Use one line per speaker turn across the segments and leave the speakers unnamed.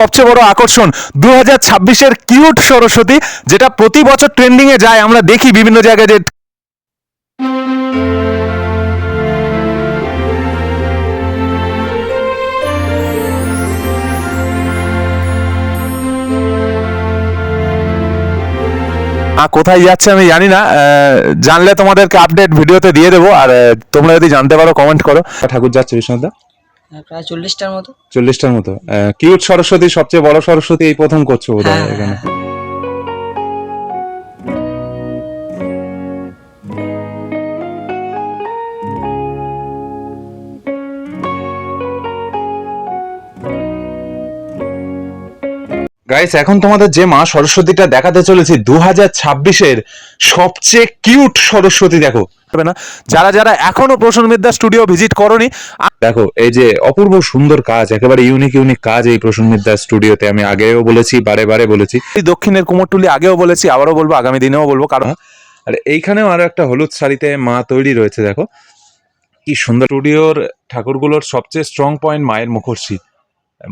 সবচেয়ে বড় আকর্ষণ 2026-এর কিউট সরস্বতী, যেটা প্রতি বছর ট্রেন্ডিং এ যায়। আমরা দেখি বিভিন্ন জায়গায় যে কোথায় যাচ্ছে আমি জানি না, জানলে তোমাদেরকে আপডেট ভিডিওতে দিয়ে দেবো। আর তোমরা যদি জানতে পারো কমেন্ট করো। ঠাকুর যাচ্ছে বিশ্বনাথ,
প্রায় 40টার মতো।
40টার মতো। কিউট সরস্বতী, সবচেয়ে বড় সরস্বতী এই প্রথম করছো বোধহয় এখানে। গাইস, এখন তোমাদের যে মা সরস্বতীটা দেখাতে চলেছি 2026-এর সবচেয়ে কিউট সরস্বতী। দেখো না, যারা যারা এখনো প্রসন্ন মিদ্যা স্টুডিও ভিজিট করোনি, দেখো এই যে অপূর্ব সুন্দর কাজ, একেবারে ইউনিক কাজ এই প্রসন্ন মিদ্যা স্টুডিওতে। আমি আগেও বলেছি, বারে বারে বলেছি, এই দক্ষিণের কুমোরটুলি আগেও বলেছি, আবারও বলবো, আগামী দিনেও বলবো। কারণ আর এইখানেও আরো একটা হলুদ শাড়িতে মা তৈরি রয়েছে। দেখো কি সুন্দর। স্টুডিওর ঠাকুরগুলোর সবচেয়ে স্ট্রং পয়েন্ট মায়ের মুখর্ষি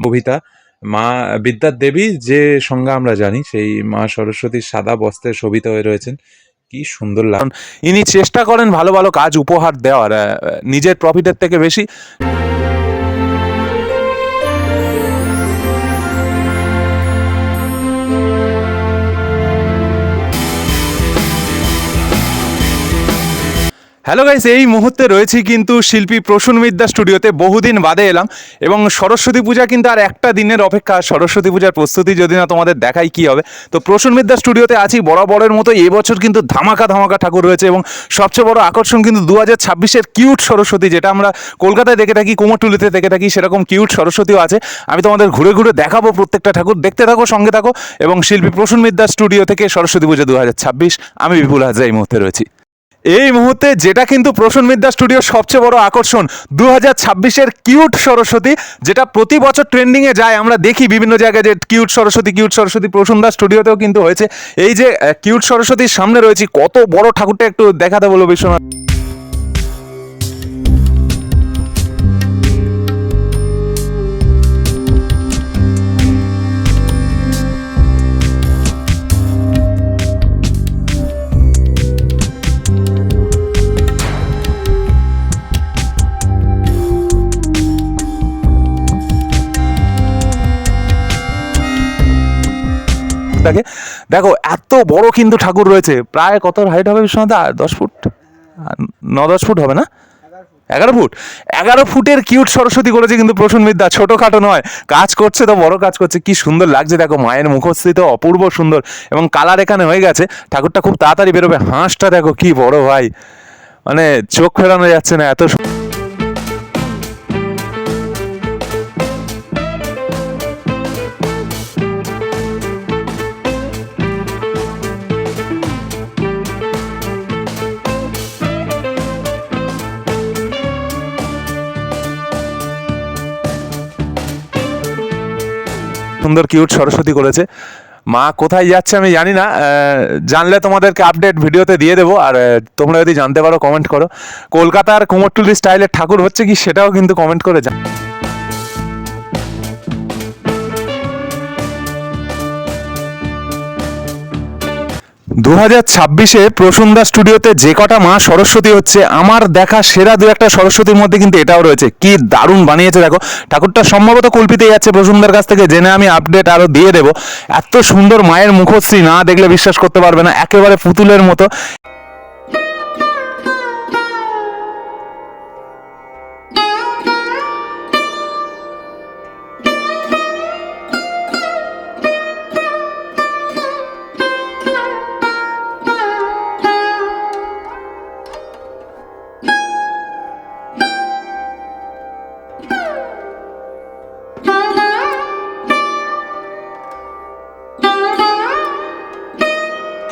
কবিতা। মা বিদ্যার দেবী যে সংজ্ঞা আমরা জানি, সেই মা সরস্বতীর সাদা বস্ত্রে শোভিত হয়ে রয়েছেন। কি সুন্দর লাগে। ইনি চেষ্টা করেন ভালো ভালো কাজ উপহার দেওয়ার, নিজের প্রফিটের থেকে বেশি। হ্যালো গাইস, এই মুহূর্তে রয়েছি কিন্তু শিল্পী প্রসন্ন মিদ্যা স্টুডিওতে। বহুদিন বাদে এলাম এবং সরস্বতী পূজা কিন্তু আর একটা দিনের অপেক্ষা। সরস্বতী পূজার প্রস্তুতি যদি না তোমাদের দেখাই কি হবে। তো প্রসন্ন মিদ্যা স্টুডিওতে আছি বরাবরের মতো। এবছর কিন্তু ধামাকা ধামাকা ঠাকুর রয়েছে এবং সবচেয়ে বড় আকর্ষণ কিন্তু 2026-এর কিউট সরস্বতী, যেটা আমরা কলকাতায় দেখে থাকি, কুমোরটুলিতে দেখে থাকি, সেরকম কিউট সরস্বতীও আছে। আমি তোমাদের ঘুরে ঘুরে দেখাবো প্রত্যেকটা ঠাকুর। দেখতে থাকো, সঙ্গে থাকো। এবং শিল্পী প্রসন্ন মিদ্যা স্টুডিও থেকে সরস্বতী পূজা 2026, আমি বিপুল হাজরা এই মুহূর্তে রয়েছি। এই মুহূর্তে যেটা কিন্তু প্রসন্ন মিদ্যা স্টুডিওর সবচেয়ে বড় আকর্ষণ 2026-এর কিউট সরস্বতী, যেটা প্রতি বছর ট্রেন্ডিং এ যায়। আমরা দেখি বিভিন্ন জায়গায় যে কিউট সরস্বতী প্রসন্ন দা স্টুডিওতেও কিন্তু হয়েছে। এই যে কিউট সরস্বতীর সামনে রয়েছে, কত বড় ঠাকুরটা একটু দেখাতে বলবো বিশ্বনাথ। দেখো এত বড় কিন্তু ঠাকুর রয়েছে। প্রায় কত হাইট হবে বিশ্বনাথ? 10 ফুট, 9-10 ফুট হবে না? 11 ফুট। 11 ফুটের কিউট সরস্বতী করেছে কিন্তু প্রসন্ন মিদ্যা। ছোটখাটো নয়, কাজ করছে তো বড় কাজ করছে। কি সুন্দর লাগছে দেখো, মায়ের মুখশ্রী তো অপূর্ব সুন্দর এবং কালার এখানে হয়ে গেছে। ঠাকুরটা খুব তাড়াতাড়ি বেরোবে। হাঁসটা দেখো কি বড় ভাই, মানে চোখ ফেরানো যাচ্ছে না, এত সুন্দর কিউট সরস্বতী করেছে। মা কোথায় যাচ্ছে আমি জানি না, জানলে তোমাদেরকে আপডেট ভিডিওতে দিয়ে দেবো। আর তোমরা যদি জানতে পারো কমেন্ট করো। কলকাতার কুমোরটুলি স্টাইলের ঠাকুর হচ্ছে কি, সেটাও কিন্তু কমেন্ট করে জান। 2026-এ প্রসন্ন দা স্টুডিওতে যে কটা মা সরস্বতী হচ্ছে, আমার দেখা সেরা দু একটা সরস্বতীর মধ্যে কিন্তু এটাও রয়েছে। কি দারুণ বানিয়েছে দেখো। ঠাকুরটা সম্ভবত কল্পিতে যাচ্ছে প্রসন্নদার কাছ থেকে, জেনে আমি আপডেট আরো দিয়ে দেবো। এত সুন্দর মায়ের মুখশ্রী, না দেখলে বিশ্বাস করতে পারবে না, একেবারে পুতুলের মতো।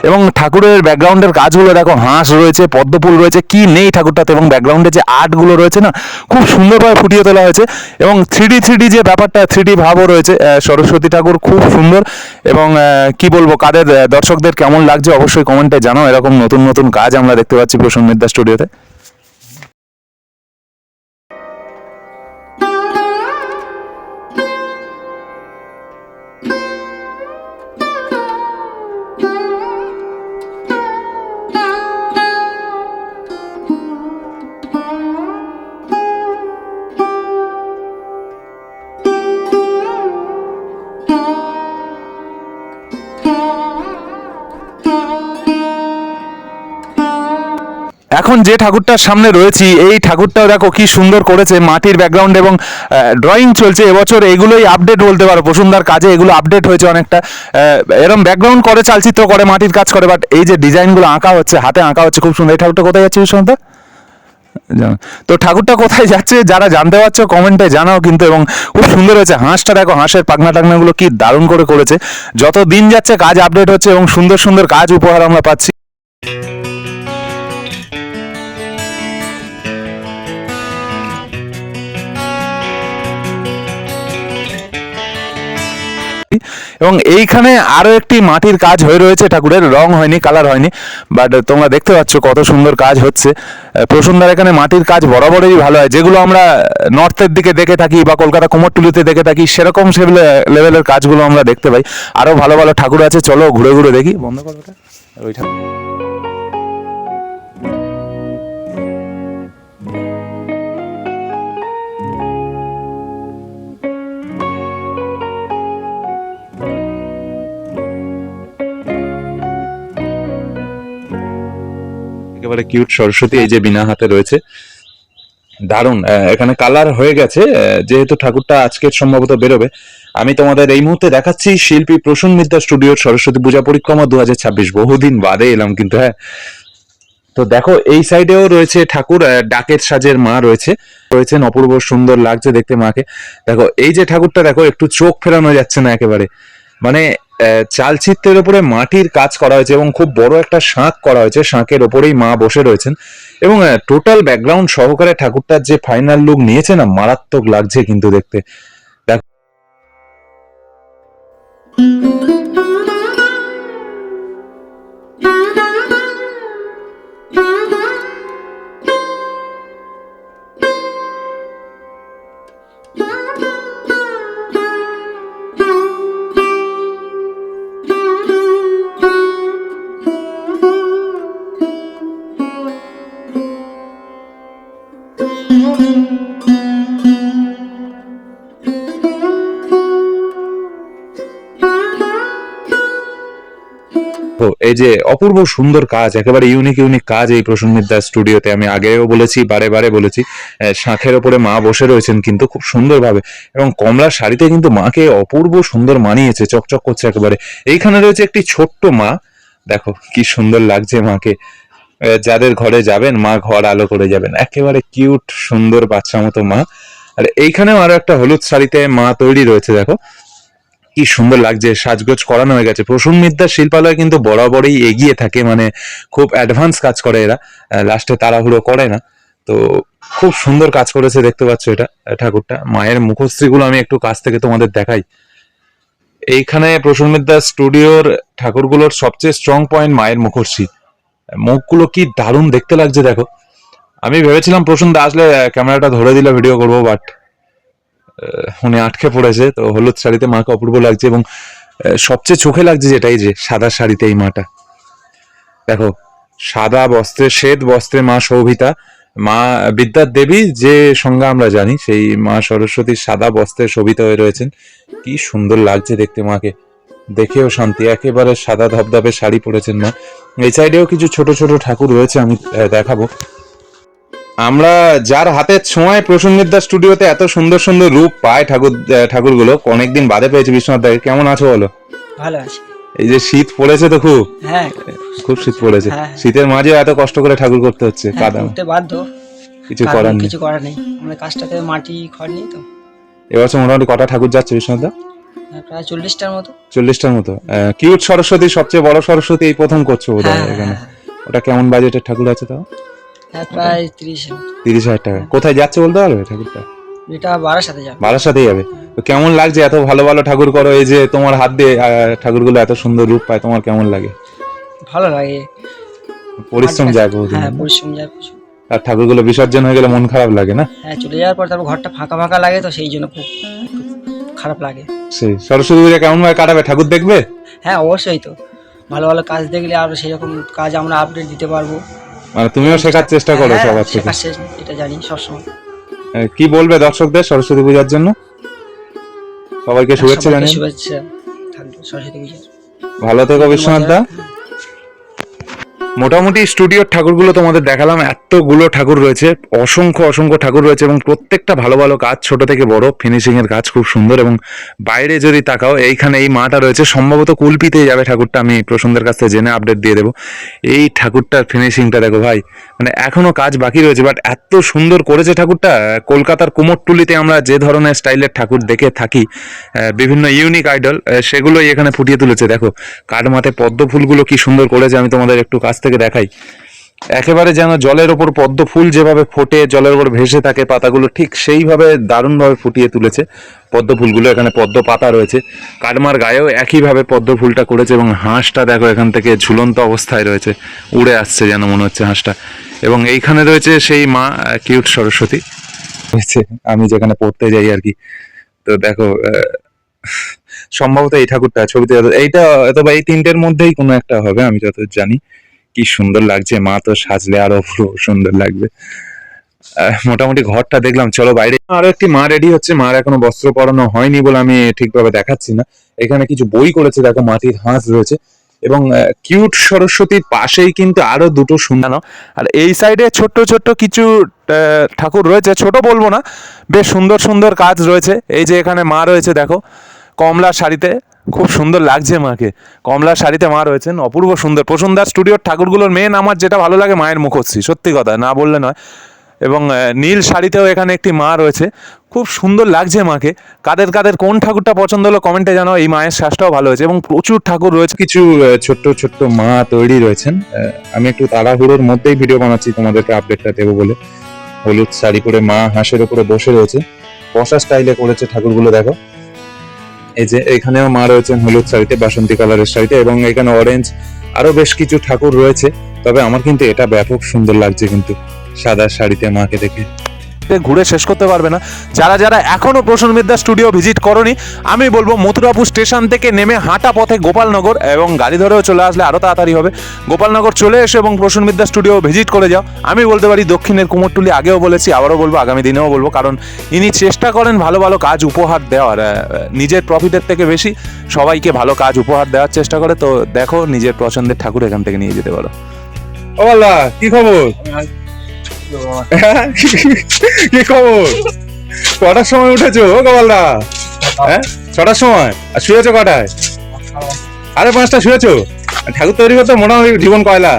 এবং ঠাকুরের ব্যাকগ্রাউন্ডের কাজগুলো দেখো, হাঁস রয়েছে, পদ্মফুল রয়েছে, কি নেই ঠাকুরটাতে। এবং ব্যাকগ্রাউন্ডে যে আর্টগুলো রয়েছে না, খুব সুন্দরভাবে ফুটিয়ে তোলা হয়েছে। এবং থ্রিডি যে ব্যাপারটা, থ্রিডি ভাবও রয়েছে। সরস্বতী ঠাকুর খুব সুন্দর। এবং কি বলবো, কাদের দর্শকদের কেমন লাগছে অবশ্যই কমেন্টে জানাও। এরকম নতুন নতুন কাজ আমরা দেখতে পাচ্ছি প্রসন্ন মিদ্যা স্টুডিওতে। এখন যে ঠাকুরটার সামনে রয়েছি এই ঠাকুরটাও দেখো কি সুন্দর করেছে, মাটির ব্যাকগ্রাউন্ড এবং ড্রয়িং চলছে এবছর, এগুলোই আপডেট বলতে পারো, প্রসূনদার কাজে এগুলো আপডেট হয়েছে অনেকটা। এরকম ব্যাকগ্রাউন্ড করে, চালচিত্র করে, মাটির কাজ করে, বাট এই যে ডিজাইনগুলো আঁকা হচ্ছে, হাতে আঁকা হচ্ছে, খুব সুন্দর। এই ঠাকুরটা কোথায় যাচ্ছে বিশ্বনাথ? তো ঠাকুরটা কোথায় যাচ্ছে যারা জানতে পারছো কমেন্টে জানাও কিন্তু। এবং খুব সুন্দর হয়েছে, হাঁসটা দেখো, হাঁসের পাখনা টাকনাগুলো কি দারুণ করে করেছে। যত দিন যাচ্ছে কাজ আপডেট হচ্ছে এবং সুন্দর সুন্দর কাজ উপহার আমরা পাচ্ছি। এবং এইখানে আরো একটি মাটির কাজ হয়ে রয়েছে, ঠাকুরের রং হয়নি, কালার হয়নি, বাট তোমরা দেখতে পাচ্ছ কত সুন্দর কাজ হচ্ছে। প্রসূনদার এখানে মাটির কাজ বরাবরই ভালো হয়, যেগুলো আমরা নর্থের দিকে দেখে থাকি বা কলকাতা কুমোরটুলিতে দেখে থাকি, সেরকম সে লেভেলের কাজগুলো আমরা দেখতে পাই। আরো ভালো ভালো ঠাকুর আছে, চলো ঘুরে ঘুরে দেখি। বন্ধ করো ওটা, ওই ঠাকুর। একেবারে কিউট সরস্বতী, এই যে বিনা হাতে রয়েছে, দারুণ। এখানে কালার হয়ে গেছে, যেহেতু ঠাকুরটা আজকের সম্ভবত বেরোবে। আমি তোমাদের এই মুহূর্তে দেখাচ্ছি শিল্পী প্রসূন মিত্র স্টুডিওর সরস্বতী পূজা পরিক্রমা 2026। বহুদিন বাদে এলাম কিন্তু। হ্যাঁ, তো দেখো এই সাইডেও রয়েছে ঠাকুর, ডাকের সাজের মা রয়েছেন, অপূর্ব সুন্দর লাগছে দেখতে মাকে। দেখো এই যে ঠাকুরটা দেখো, একটু চোখ ফেরানো যাচ্ছে না একেবারে, মানে চালচিত্রের উপরে মাটির কাজ করা হয়েছে এবং খুব বড় একটা শাঁখ করা হয়েছে, শাঁখের ওপরেই মা বসে রয়েছেন এবং টোটাল ব্যাকগ্রাউন্ড সহকারে ঠাকুরটার যে ফাইনাল লুক নিয়েছে না, মারাত্মক লাগছে কিন্তু দেখতে। দেখো এই যে অপূর্ব সুন্দর কাজ, একেবারে ইউনিক কাজ এই প্রসূন মিত্র স্টুডিওতে। আমি আগেও বলেছি, বারে বারে বলেছি, শাঁখের ওপরে মা বসে রয়েছেন কিন্তু খুব সুন্দরভাবে, এবং কমলা শাড়িতে কিন্তু মাকে অপূর্ব সুন্দর মানিয়েছে, চকচক করছে একেবারে। এইখানে রয়েছে একটি ছোট্ট মা, দেখো কি সুন্দর লাগছে মাকে। যাদের ঘরে যাবেন মা ঘর আলো করে যাবেন, একেবারে কিউট সুন্দর বাচ্চা মতো মা। আর এইখানেও আরো একটা হলুদ শাড়িতে মা তৈরি রয়েছে, দেখো কি সুন্দর লাগছে, সাজগোজ করানো হয়ে গেছে। প্রসূন মিত্র শিল্পালয় কিন্তু বরাবরই এগিয়ে থাকে, মানে খুব অ্যাডভান্স কাজ করে এরা, লাস্টে তাড়াহুড়ো করে না। তো খুব সুন্দর কাজ করেছে, দেখতে পাচ্ছ এটা ঠাকুরটা। মায়ের মুখশ্রীগুলো আমি একটু কাছ থেকে তোমাদের দেখাই। এইখানে প্রসূন মিত্র স্টুডিওর ঠাকুরগুলোর সবচেয়ে স্ট্রং পয়েন্ট মায়ের মুখশ্রী, মুখগুলো কি দারুণ দেখতে লাগছে দেখো। আমি ভেবেছিলাম প্রসূন দা আসলে ক্যামেরাটা ধরে দিলে ভিডিও করবো, বাট উনি আটকে পড়েছে। তো হলুদ শাড়িতে মাকে অপূর্ব লাগছে এবং সবচেয়ে চোখে লাগছে যেটা, এই যে সাদা শাড়িতে এই মাটা দেখো, সাদা বস্ত্রে, শ্বেত বস্ত্রে মা শোভিতা, মা বিদ্যার দেবী যে সংজ্ঞা আমরা জানি, সেই মা সরস্বতী সাদা বস্ত্রে শোভিত হয়ে রয়েছেন। কি সুন্দর লাগছে দেখতে মাকে, দেখেও শান্তি। একেবারে সাদা ধবধবে শাড়ি পরেছেন মা। এই সাইডেও কিছু ছোট ছোট ঠাকুর রয়েছে, আমি দেখাবো। আমরা যার হাতের ছোঁয়ায় প্রসূন মিত্র স্টুডিওতে এত সুন্দর সুন্দর রূপ পায় ঠাকুরগুলো, অনেকদিন বাদে পেয়েছি। বিশ্বনাথ দা কেমন আছো বলো?
ভালো আছে।
এই যে শীত পড়েছে তো খুব,
হ্যাঁ
খুব শীত পড়েছে,
হ্যাঁ।
শীতের মাঝে এত কষ্ট করে ঠাকুর করতে হচ্ছে,
হ্যাঁ,
কাদা
করতে বাধ্য,
কিছু
কারণ
করার নেই।
কিছু করার নেই, আমাদের কাজটাতে মাটি খড় নেই তো।
এবছর মোটামুটি কটা ঠাকুর যাচ্ছে বিশ্বনাথ দা?
প্রায় 40টার মতো।
40টার মতো। কিউট সরস্বতী, সবচেয়ে বড় সরস্বতী এই প্রথম করছো বোধ হয়
হ্যাঁ,
এখানে।
হ্যাঁ।
ওটা কেমন বাজেটের ঠাকুর আছে তাও?
হ্যাঁ, প্রায় 30-এর মতো।
30,000 টাকা। কোথায় যাচ্ছে বলতে পারবে ঠাকুরটা?
এটা বারাসাতে যাবে।
বারাসাতেই যাবে। তো কেমন লাগছে এত ভালো ভালো ঠাকুর করো, এই যে তোমার হাত দিয়ে ঠাকুরগুলো এত সুন্দর রূপ পায়, তোমার কেমন লাগে?
ভালো লাগে,
পরিশ্রম যায় বহুদিন।
হ্যাঁ পরিশ্রম যায় প্রচুর।
আর ঠাকুরগুলো বিসর্জন হয়ে গেলে মন খারাপ লাগে না?
হ্যাঁ, চলে যাওয়ার পর তারপর ঘরটা ফাঁকা ফাঁকা লাগে, তো সেই জন্য খুব খারাপ লাগে।
সেই সরস্বতী পূজা কেমন ভাবে কাটাবে? ঠাকুর দেখবে?
হ্যাঁ অবশ্যই, তো ভালো ভালো কাজ দেখলে আরো সেরকম কাজ আমরা আপডেট দিতে পারবো।
মানে তুমিও শেখার চেষ্টা করো
হ্যাঁ,
সবার থেকে।
শেখার শেষ নেই, এটা জানি সবসময়।
কি বলবে দর্শকদের সরস্বতী পূজার জন্য? সবাইকে শুভেচ্ছা
সবাইকে
জানাই।
শুভেচ্ছা থাকবে সরস্বতী পূজার।
ভালো থেকো বিশ্বনাথ দা। মোটামুটি স্টুডিওর ঠাকুরগুলো তোমাদের দেখালাম, এতগুলো ঠাকুর রয়েছে, অসংখ্য অসংখ্য ঠাকুর রয়েছে এবং প্রত্যেকটা ভালো ভালো কাজ, ছোট থেকে বড় ফিনিশিং এর কাজ খুব সুন্দর। এবং বাইরে যদি তাকাও, এইখানে এই মাটা রয়েছে, সম্ভবত কুলপিতেই যাবে ঠাকুরটা, আমি প্রসন্দের কাছ থেকে জেনে আপডেট দিয়ে দেবো। এই ঠাকুরটার ফিনিশিংটা দেখো ভাই, মানে এখনো কাজ বাকি রয়েছে, বাট এত সুন্দর করেছে ঠাকুরটা। কলকাতার কুমোরটুলিতে আমরা যে ধরনের স্টাইলের ঠাকুর দেখে থাকি, বিভিন্ন ইউনিক আইডল, সেগুলোই এখানে ফুটিয়ে তুলেছে। দেখো কাঠমাতে পদ্ম ফুলগুলো কি সুন্দর করেছে, আমি তোমাদের একটু কাছ থেকে দেখাই। একেবারে যেন জলের ওপর পদ্ম ফুল যেভাবে ফোটে, জলের ওপর ভেসে থাকে পাতাগুলো, ঠিক সেইভাবে দারুণভাবে ফুটিয়ে তুলেছে পদ্ম ফুলগুলো। এখানে পদ্ম পাতা রয়েছে, কাটমার গায়েও একইভাবে পদ্ম ফুলটা করেছে। এবং হাঁসটা দেখো এখান থেকে ঝুলন্ত অবস্থায় রয়েছে, উড়ে আসছে যেন মনে হচ্ছে হাঁসটা। এবং এইখানে রয়েছে সেই মা কিউট সরস্বতী রয়েছে, আমি যেখানে পড়তে যাই আর কি। তো দেখো সম্ভবত এই ঠাকুরটা ছবিতে, এইটা অথবা এই তিনটের মধ্যেই কোনো একটা হবে আমি যত জানি। কি সুন্দর লাগছে, মা তো সাজলে আরো পুরো সুন্দর লাগবে। মোটামুটি ঘরটা দেখলাম, চলো বাইরে। আরো একটি মা রেডি হচ্ছে, মার এখনো বস্ত্র পরানো হয়নি বলে আমি ঠিকভাবে দেখাচ্ছি না। এখানে কিছু বই করেছে, দেখো মাটির হাঁস রয়েছে এবং কিউট সরস্বতীর পাশেই কিন্তু আরো দুটো সুন্দর। আর এই সাইডে ছোট্ট ছোট্ট কিছু ঠাকুর রয়েছে, ছোট বলবো না, বেশ সুন্দর সুন্দর কাজ রয়েছে। এই যে এখানে মা রয়েছে দেখো, কমলা শাড়িতে, খুব সুন্দর লাগছে মাকে। কমলা শাড়িতে মা রয়েছেন, অপূর্ব সুন্দর। প্রসন্দার স্টুডিওর ঠাকুরগুলোর মেন আমার যেটা ভালো লাগে মায়ের মুখশ্রী, সত্যি কথা না বললে নয়। এবং নীল শাড়িতেও এখানে একটি মা রয়েছে, খুব সুন্দর লাগছে মাকে। কাদের কাদের কোন ঠাকুরটা পছন্দ হলো কমেন্টে জানাও। এই মায়ের শ্বাসটাও ভালো হয়েছে এবং প্রচুর ঠাকুর রয়েছে, কিছু ছোট্ট ছোট্ট মা তৈরি রয়েছেন। আমি একটু তাড়াহুড়োর মধ্যেই ভিডিও বানাচ্ছি তোমাদেরকে আপডেটটা দেবো বলে। হলুদ শাড়ি পরে মা হাঁসের উপরে বসে রয়েছে, বসা স্টাইলে করেছে ঠাকুরগুলো দেখো। এই যে এখানেও মা রয়েছেন হলুদ শাড়িতে, বাসন্তী কালারের শাড়িতে, এবং এখানে অরেঞ্জ আরো বেশ কিছু ঠাকুর রয়েছে। তবে আমার কিন্তু এটা ব্যাপক সুন্দর লাগছে কিন্তু, সাদা শাড়িতে মাকে দেখে। ঘুরে শেষ করতে পারবে না। যারা যারা এখনো প্রসন্ন বিদ্যা স্টুডিও ভিজিট করনি, আমি বলবো মথুরাপুর স্টেশন থেকে নেমে হাঁটা পথে গোপালনগর, এবং গাড়ি ধরেও চলে আসলে আরো তাড়াতাড়ি হবে। গোপালনগর চলে এসে এবং প্রসন্ন বিদ্যা স্টুডিও ভিজিট করে যাও। আমি বলতে পারি দক্ষিণের কুমোরটুলি, আগেও বলেছি আবারও বলবো, আগামী দিনেও বলবো, কারণ ইনি চেষ্টা করেন ভালো ভালো কাজ উপহার দেওয়ার। নিজের প্রফিটের থেকে বেশি সবাইকে ভালো কাজ উপহার দেওয়ার চেষ্টা করে। তো দেখো, নিজের পছন্দের ঠাকুর এখান থেকে নিয়ে যেতে পারো। ও আল্লাহ, কি খবর? কি খবর? কটার সময় উঠেছো ও গোপালদা? হ্যাঁ, 6টার সময়। আর শুয়েছো কটায়? 5:30 শুয়েছো? ঠাকুর তৈরি করতে মোটামুটি জীবন কয়লা।